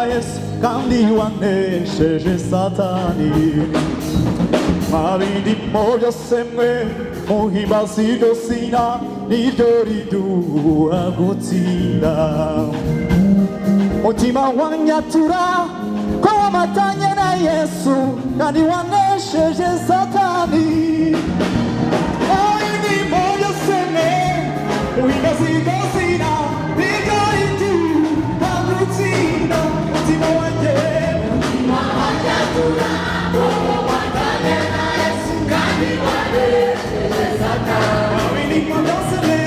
Yesu kandi wanesheje Satani mabindi byose mwe muhimbaza iryo zina niryo riduha gutsinda mutima wanyatura ko wamatanye na Yesu kandi wanesheje Satani mabindi byose mwe muhimbaza iryo zina niryo riduha gutsinda mutima wanyatura ko wamatanye na Yesu kandi wanesheje Satani mabindi byose mwe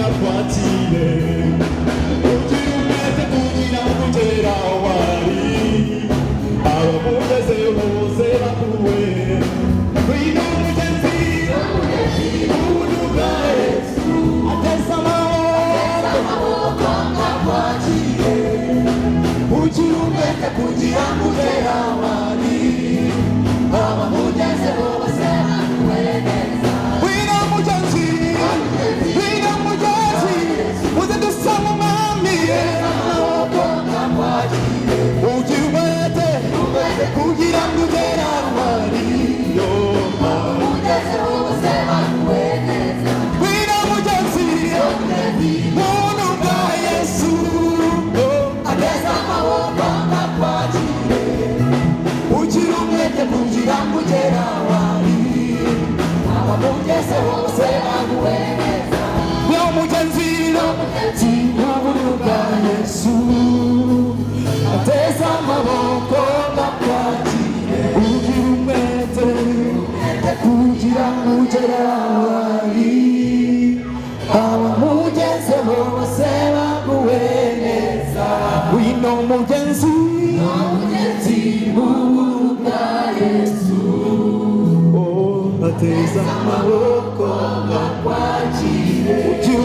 gakwatire ugira umwete kugira ngo ugere aho ari abamugeze bose bakuwe wino umugenzi ubuntu bwa Yesu ateza amaboko gakwatire ugira umwete kugira ngo ugere aho ari abamugeze bose bakuwe neza wino umugenzi uze dusanga umwami amaboko gakwatire ugira umwete kugira ngo ugere aho ari abamugeze bose bakuwe neza wino umugenzi ubuntu bwa Yesu ateza amaboko gakwatire ugira umwete kugira ngo ugere aho ari abamugeze bose bakuwe neza wino umugenzi ubuntu bwa Yesu ateza amaboko gakwatire ugira umwete kugira ngo ugere aho ari abamugeze bose baguwe neza wino mugenzi ubuntu bwa Yesu ateza amaboko gakwatire ugira